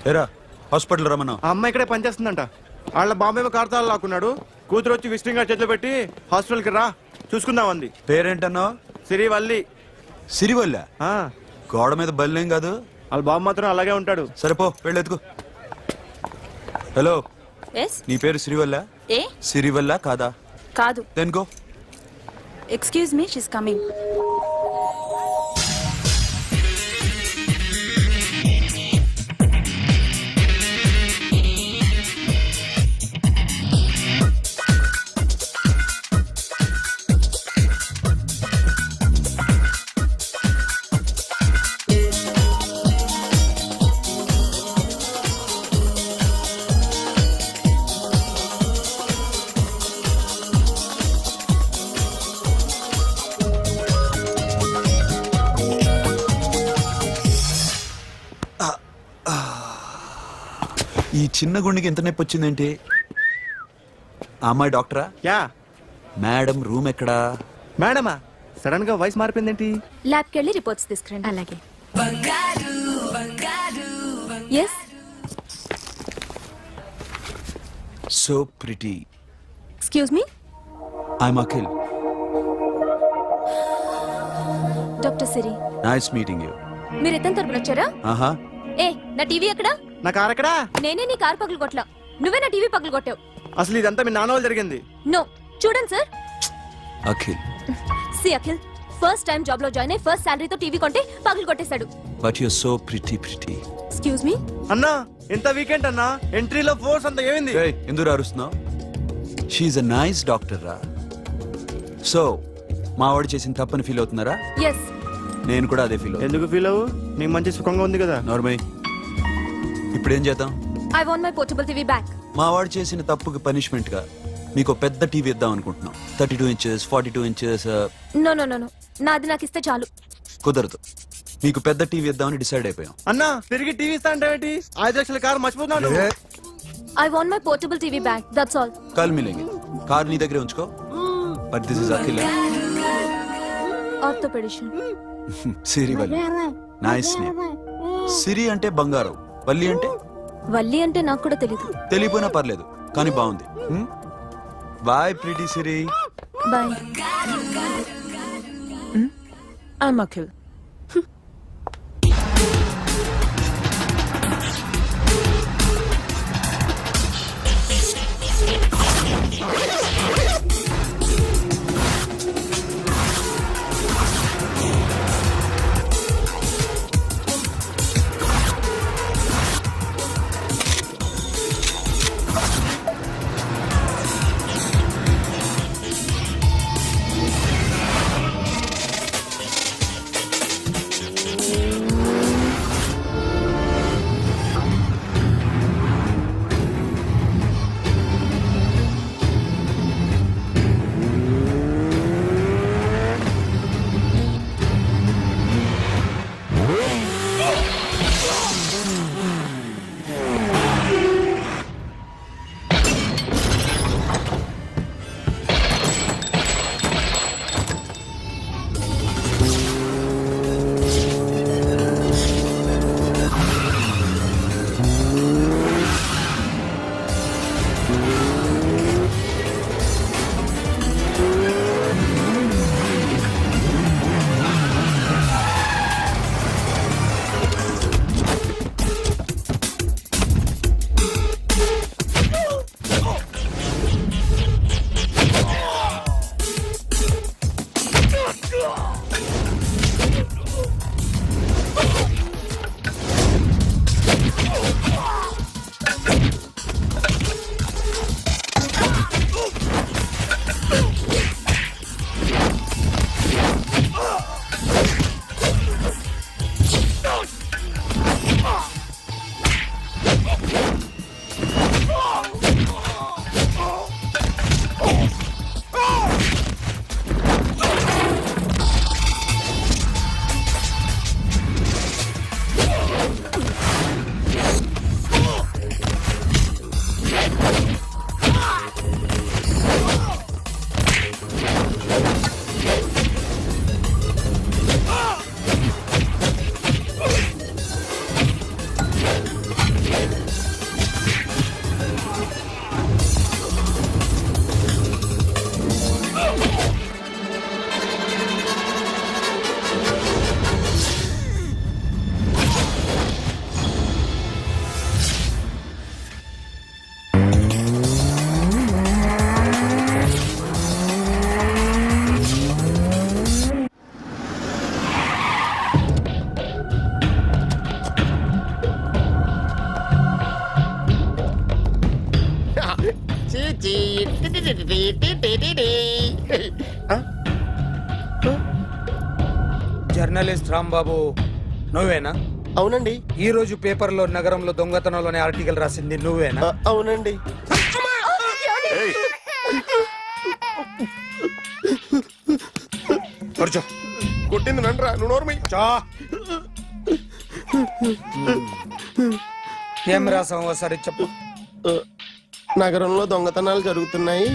ఏరా హాస్పిటల్ రమ్మన్నా. ఆ అమ్మాయి ఇక్కడే పనిచేస్తుందంట. వాళ్ళ బాంబేమో కార్తాలు లాక్కున్నాడు. కూతురు వచ్చి విజిటింగ్ కార్డ్ చేతిలో పెట్టి హాస్పిటల్కి రా చూసుకుందాం అంది. పేరేంటన్నావు? సిరివల్లి. సిరివల్ల? ఆ, గోడ మీద బల్లేం కాదు. వాళ్ళ బాబు మాత్రం అలాగే ఉంటాడు. సరిపో వెళ్ళెత్తుకు. హలో, ఎస్ నీ పేరు సిరివల్ల? ఏ సిరివల్ల కాదా? కాదు. Then go. Excuse me, she's coming. ఈ చిన్న గుండెకి ఎంత నొప్పి వచ్చిందేంటి? ఆ అమ్మాయి డాక్టరా? యా. మేడం రూమ్ ఎక్కడా? మేడమా? సడన్ గా వాయిస్ మారిపోయిందేంటి? ల్యాబ్కి వెళ్ళి రిపోర్ట్స్ తీసుకురండి. అలాగే. Yes. So pretty. Excuse me, I'm Akhil. Doctor Siri. Nice meeting you. మీరు ఎత్తని తరపున వచ్చారా? ఆహా. ఏ, నా టీవీ ఎక్కడా? నా కారు ఎక్కడా? నేనే నీ కారు పగలు కొట్టలా, నువ్వే నా టీవీ పగలు కొట్టావు. అసలు ఇదంతా మీ నాన్న వాళ్ళు జరిగింది. నో, చూడండి సార్. అఖిల్. సి అఖిల్, ఫస్ట్ టైం జాబ్ లో జాయిన్ అయ్యి ఫస్ట్ శాలరీతో టీవీ కొంటే పగలు కొట్టేశాడు. But you so pretty. Excuse me. అన్నా ఎంత వీకెండ్ అన్నా, ఎంట్రీలో ఫోర్స్ అంత ఏమైంది? ఎందుకు అరుస్తున్నావు? షీఈ్ అ నైస్ డాక్టర్ రా. సో మా వాడు చేసిన తప్పని ఫీల్ అవుతున్నారా? ఎస్. నేను కూడా అదే ఫీల్ అవుతున్నా. ఎందుకు ఫీల్ అవ్వు? నీకు మంచి సుఖంగా ఉంది కదా. నార్మల్. ఇప్పుడు ఏం చేద్దాం? I want my portable TV back. మా వాడు చేసిన తప్పుకి పనిష్మెంట్ గా మీకు పెద్ద టీవీ ఇద్దాం అనుకుంటున్నాం. 32 inches, 42 inches. No no no no, నాది నాకు ఇస్తే చాలు. కుదరదు. మీకు పెద్ద టీవీ ఇద్దామని డిసైడ్ అయిపోయాం. అన్నా తిరిగి టీవీ ఇస్తా అంటే 5 లక్షల కారు మర్చిపోతున్నాడు. I want my portable TV back, that's all. కాల్ మిలేంగి. కార్ నీ దగ్గరే ఉంచుకో. But this is Akhil. Orthopedician. Siri Valli. Nice name. Siri అంటే బంగారం, వల్లి అంటే? వల్లి అంటే నాకు కూడా తెలీదు. తెలియపోయినా పర్లేదు, కానీ బాగుంది. Bye pretty Siri. Bye. I'm Akhil. Journalist Rambabu నువ్వేనా? అవునండి. ఈ రోజు పేపర్లో నగరంలో దొంగతనంలోనే ఆర్టికల్ రాసింది నువ్వేనా? అవునండి. కూర్చో. కొట్టింది నండ్రా, నువ్వు నోర్మై. చా. ఏం రాసావు ఒకసారి చెప్పు. నగరంలో దొంగతనాలు జరుగుతున్నాయి,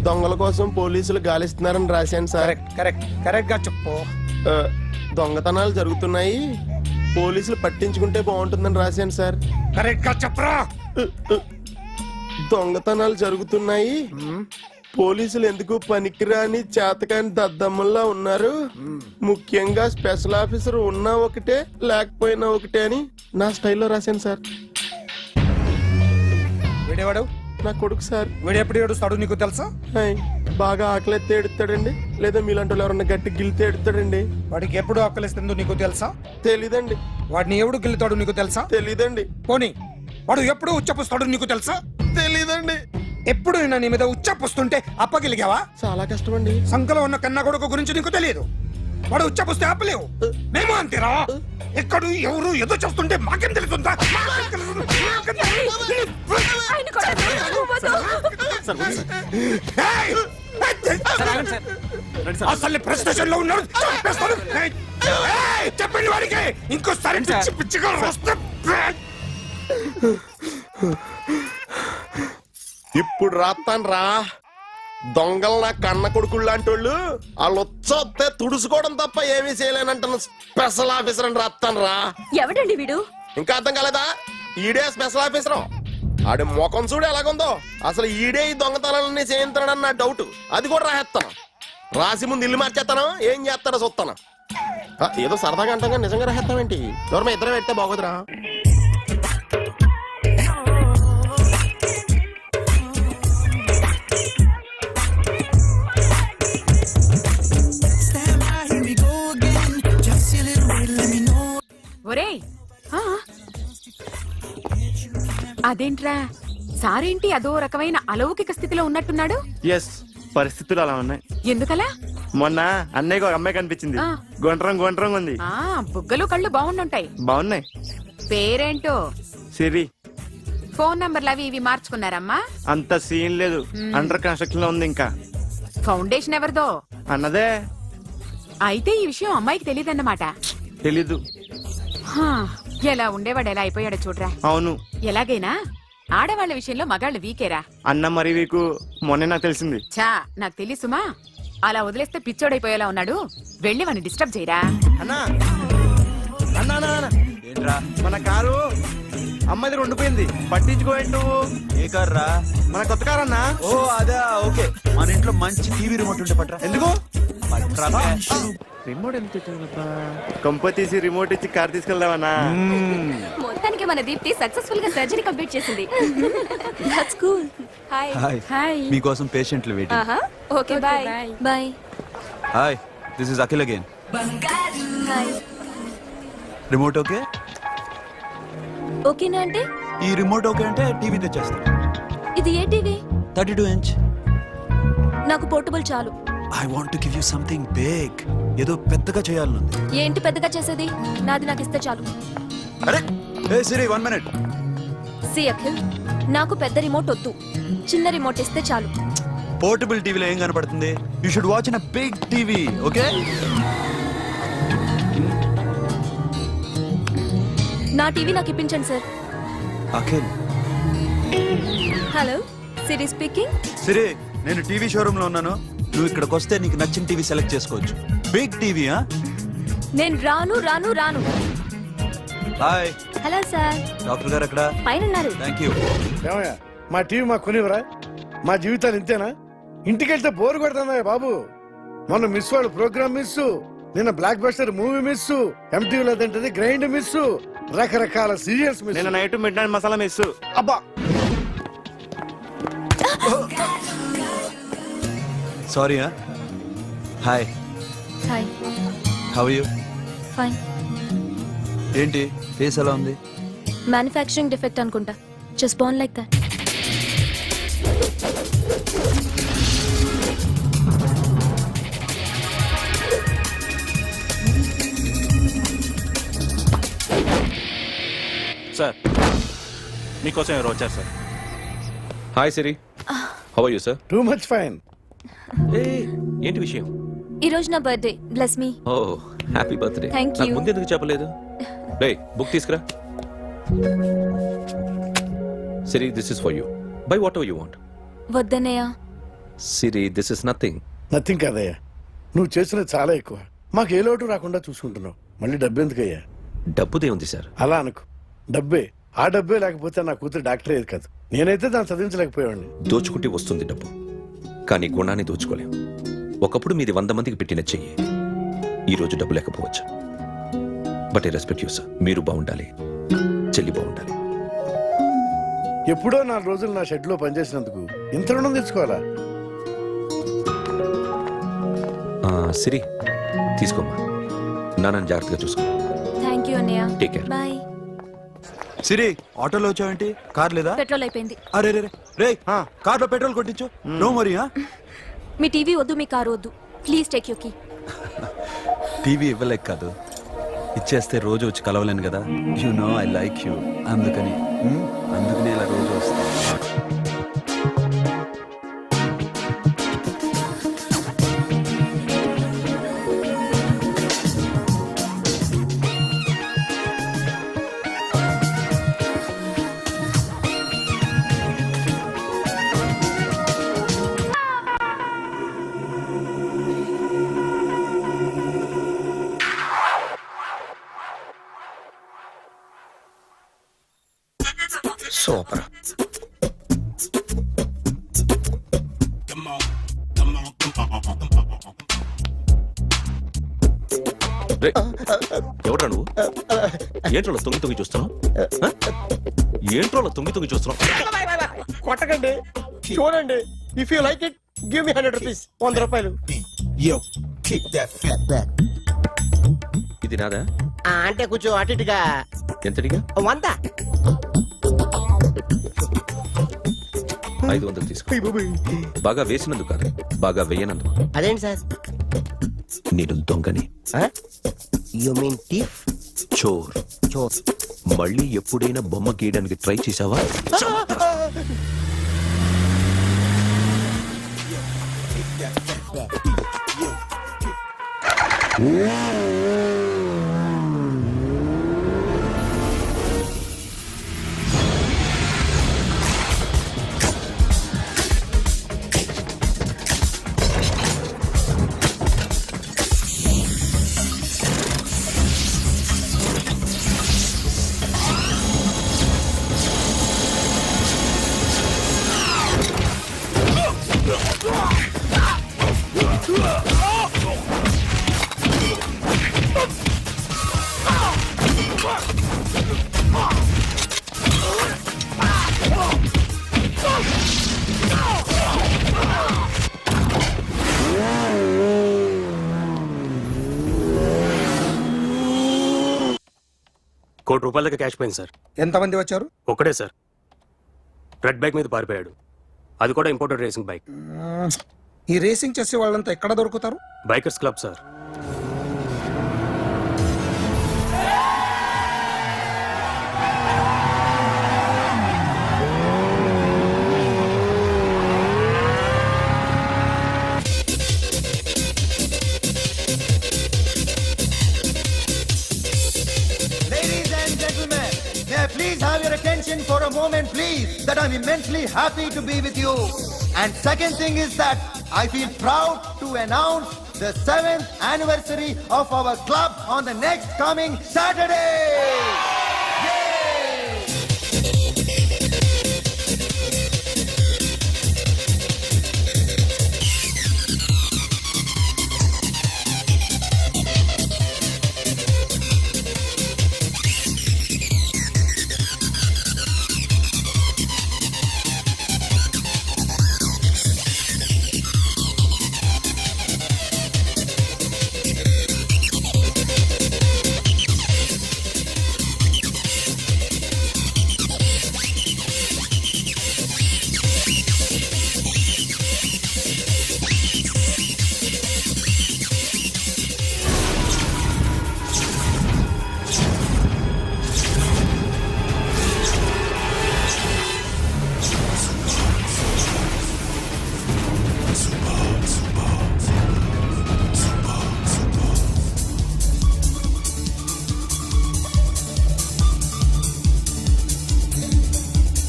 దొంగల కోసం పోలీసులు గాలిస్తున్నారని రాశాను సార్. కరెక్ట్ గా చెప్పు. దొంగతనాలు జరుగుతున్నాయి, పోలీసులు పట్టించుకుంటే బాగుంటుందని రాశాను సార్. కరెక్ట్ గా చెప్పరా. దొంగతనాలు జరుగుతున్నాయి, పోలీసులు ఎందుకు పనికిరాని చేతకాని దద్దమ్మల్లా ఉన్నారు, ముఖ్యంగా స్పెషల్ ఆఫీసర్ ఉన్నా ఒకటే లేకపోయినా ఒకటే అని నా స్టైల్లో రాశాను సార్. వీడేవాడు? నా కొడుకు సార్. వీడు ఎప్పుడు ఏడుస్తాడు నీకు తెలుసా? హాయ్, బాగా ఆకలిస్తే ఎడుతాడండి, లేదా మీలాంటి వాళ్ళు ఎవరన్నా గట్టి గిల్లితే ఎడుతాడండి. వాడికి ఎప్పుడు ఆకలిస్తుందో నీకు తెలుసా? తెలీదండి. వాడిని ఎవడు గిల్లుతాడు నీకు తెలుసా? తెలీదండి. పోనీ వాడు ఎప్పుడు ఉచ్చపుస్తాడు నీకు తెలుసా? తెలీదండి. ఎప్పుడు నేను నీ మీద ఉచ్చపుస్తుంటే అప్పగిలిగావా? చాలా కష్టం అండి. సంకలో ఉన్న కన్న కొడుకు గురించి నీకు తెలియదు. వాడు ఉచ్చపుస్తే ఆపలేవు. మేము అంతేరా. ఎక్కడు ఎవరు ఏదో చేస్తుంటే మాకేం తెలుస్తుందా? ఏయ్! అసలు ప్రెస్టేషన్ లో ఉన్నాడు. చంపేస్తాను. ఏయ్! చెప్పండి వాడికి ఇంకోసారి పిచ్చి పిచ్చిగా వస్తే ఇప్పుడు రాత్తాను రా. దొంగలు నా కన్న కొడుకులు లాంటి వాళ్ళు వాళ్ళు వచ్చొస్తే తుడుచుకోవడం తప్ప ఏమీ చేయలేనంటున్న స్పెషల్ ఆఫీసర్ అని రాత్తాను రా. ఎవడండి వీడు? ఇంకా అర్థం కాలేదా? ఈడే స్పెషల్ ఆఫీసర్. ఆడి ముఖం చూడు ఎలాగుందో. అసలు ఈడే ఈ దొంగతనాలన్నీ చేయించాడని నా డౌట్. అది కూడా రాసేస్తాను. రాసి ముందు ఇల్లు మార్చేస్తాను, ఏం చేస్తాడో చూస్తాను. ఏదో సరదాగా అంటాం కానీ నిజంగా రాసేస్తామేంటి? ఎవరన్నా ఇద్దరం పెడితే బాగోదురా. ఒరేయ్, అదేంట్రా సారేంటి అదో రకమైన అలౌకిక స్థితిలో ఉన్నట్టున్నాడు? ఎస్, పరిస్థితులు అలా ఉన్నాయి. ఎందుకలా? మొన్న అన్నయ్యకు ఒక అమ్మాయి కనిపించింది. ఆ. గుండ్రం ఉంది. ఆ బుగ్గలు కళ్ళు బాగుండుంటాయి. బాగున్నాయి. పేరేంటో? సిరి. ఫోన్ నంబర్లు అవి ఇవి మార్చుకున్నారమ్మా? అంత సీన్ లేదు, అండర్ కన్స్ట్రక్షన్ లో ఉంది. ఇంకా ఫౌండేషన్ ఎవరిదో? అన్నదే. అయితే ఈ విషయం అమ్మాయికి తెలియదన్నమాట. తెలీదు. ఎలా ఉండేవాడు ఎలా అయిపోయాడో చూడరా. అవును. ఎలాగైనా ఆడవాళ్ల విషయంలో మగాళ్ళు వీకేరా. అన్న మరి వీకు మొన్నే నాకు తెలిసింది. చా, నాకు తెలుసుమా. అలా వదిలేస్తే పిచ్చోడైపోయేలా ఉన్నాడు. వెళ్ళి వాడిని డిస్టర్బ్ చేయరా. అన్నా అన్నా అన్నా అన్నా. ఏంట్రా? మన కారు అమ్మాయిది ఉండిపోయింది, పట్టించుకోండి నువ్వు. ఏ కార్ రా? మన కొత్త కారు అన్నా. ఓ అదా, ఓకే. మన ఇంట్లో మంచి టీవీ రిమోట్ ఉంటే పట్రా. ఎందుకు? పట్రా. రిమోట్ ఎంత కంప తీసి రిమోట్ ఇచ్చి కార్ తీసుకెళ్దామన్నా. మొత్తానికి మన దీప్తి సక్సెస్ఫుల్ గా సర్జరీ కంప్లీట్ చేసింది. That's cool. హాయ్. హాయ్. మీకోసం పేషెంట్లు వెయిటింగ్. ఆహా. Okay, bye. Bye. Hi, this is Akhil again. Hi. Remote okay? ఓకేనా అంటే? ఈ రిమోట్ ఓకే అంటే టీవీ తెచ్చేస్తాను. ఇది ఏ టీవీ? 32 inch. నాకు పోర్టబుల్ చాలు. I want to give you something big. ఏదో పెద్దగా చేయాలనుంది. ఏంటి పెద్దగా చేసేది? నాది నాకు ఇస్తే చాలు. అరే ఏ సిరి, 1 minute. సి అఖిల్, నాకు పెద్ద రిమోట్ వద్దు, చిన్న రిమోట్ ఇస్తే చాలు. పోర్టబుల్ టీవీలో ఏం కనపడుతుంది? You should watch in a big TV, okay? నా టీవీ నాకు ఇప్పించండి sir. Akhil. Hello, Siri speaking. Siri, నేను టీవీ షోరూమ్ లో ఉన్నాను. నువ్వు ఇక్కడికి వస్తే నీకు నచ్చిన టీవీ సెలెక్ట్ చేసుకోవచ్చు. Big TV. నేను రాను. హాయ్. Hello sir. డాక్టర్ గారు ఎక్కడ? పైన ఉన్నారు. Thank you. ఏమయ్యా, మా టీవీ మాకు కొనివరా? మా జీవితాలు ఇంతేనా? ఇంటికెళ్తే బోర్ కొడుతుందా బాబు? మొన్న మిస్ వాళ్ళు ప్రోగ్రామ్ మిస్, నిన్న బ్లాక్ బస్టర్ మూవీ మిస్, ఎంటీవీలో తింటది గ్రైండ్ మిస్, రకరకాల సీరియల్స్ మిస్. నేను night midnight masala miss. అబ్బా, sorry. Hi. Hi. How are you? Fine. ఏంటి ఫేస్ ఎలా ఉంది? మ్యానుఫ్యాక్చరింగ్ డిఫెక్ట్ అనుకుంటా. Just born like that. Sir మీకోసం ఎవరు వచ్చారు sir? Hi Siri, how are you sir? Too much fine. ఏంటి విషయం? ఈ రోజు నా birthday. Bless me. Oh happy birthday. Thank you. ముందు ఎందుకు చెప్పలేదు? రే బుక్ తీసుకురా. Siri, this is for you. By whatever you want. వద్దన్నయ్య. Siri, this is nothing. Nothing కాదయ్యా, నువ్వు చేసినది చాలా ఎక్కువ. మాకు ఏ లోటు రాకుండా చూసుకుంటున్నావు. మళ్ళీ డబ్బు ఎందుకయ్యా? డబ్బుదే ఉంది సార్. అలా అనుకో, డబ్బే. ఆ డబ్బే లేకపోతే నా కూతురు డాక్టర్ అయ్యేది కాదు. నేనైతే దాన్ని చదివించలేకపోయాడిని. దోచుకుంటే వస్తుంది డబ్బు, కానీ గుణాన్ని దోచుకోలేం. ఒకప్పుడు మీది 100 మందికి పెట్టిన చెయ్యి, ఈ రోజు డబ్బు లేకపోవచ్చు. But I respect you sir. మీరు బాగుండాలి, చెల్లి బాగుండాలి. ఎప్పుడో 4 రోజులు నా షెడ్ లో పనిచేసినందుకు ఇంత రుణం తెచ్చుకోవాలా? సిరి, తీసుకోమ్మా. నాన్నని జాగ్రత్తగా చూసుకో. థ్యాంక్ యూ అన్నయ్య. Take care. బాయ్. సిరి, ఆటోలో వచ్చావేంటి? కార్ లేదా? పెట్రోల్ అయిపోయింది. అరే రే రే, కార్లో పెట్రోల్ కొట్టించు. నో మరి. మీ టీవీ వద్దు, మీ కారు వద్దు. Please take you key. TV ఇవ్వలేక కాదు, ఇచ్చేస్తే రోజు వచ్చి కలవలేను కదా. You know I like you. అందుకని ఇలా రోజు వస్తాను. సూపర్. ఎవడ్రా నువ్వు? ఏంట్రోలో తొంగి చూస్తున్నావు? ఏంట్రోలో తొంగి చూస్తున్నావు? కొట్టకండి, చూడండి. If you like it give me 100 rupees. 100 రూపాయలు. ఇది నాదా? అంటే కొంచెం అటు ఇటుగా. ఎంతడిగా? 100. 500 తీసుకో. బాగా వేసినందుకు కాదు, బాగా వేయనందుకు. అదేంటి సార్? నేను దొంగని. You mean thief? చోర్. చోర్. మళ్ళీ ఎప్పుడైనా బొమ్మ గీయడానికి ట్రై చేసావా? ₹1 కోటి దాకా క్యాష్ పోయింది సార్. ఎంతమంది వచ్చారు? ఒక్కడే సార్. రెడ్ బైక్ మీద పారిపోయాడు. అది కూడా ఇంపోర్టెడ్ రేసింగ్ బైక్. ఈ రేసింగ్ చేసే వాళ్ళంతా ఎక్కడ దొరుకుతారు? Bikers club sir. Please have your attention for a moment, please, that I'm immensely happy to be with you. And second thing is that I feel proud to announce the 7th anniversary of our club on the next coming Saturday. Yay!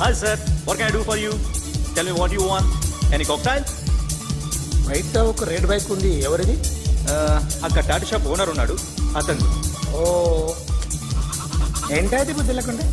Hi sir, what can I do for you? Tell me what you want. Any cocktail? బయట ఒక red bike ఉంది, ఎవరిది? అక్కడ tattoo shop owner ఉన్నాడు, అతను. ఓ ఏంటది బుద్ధి లేకుండా?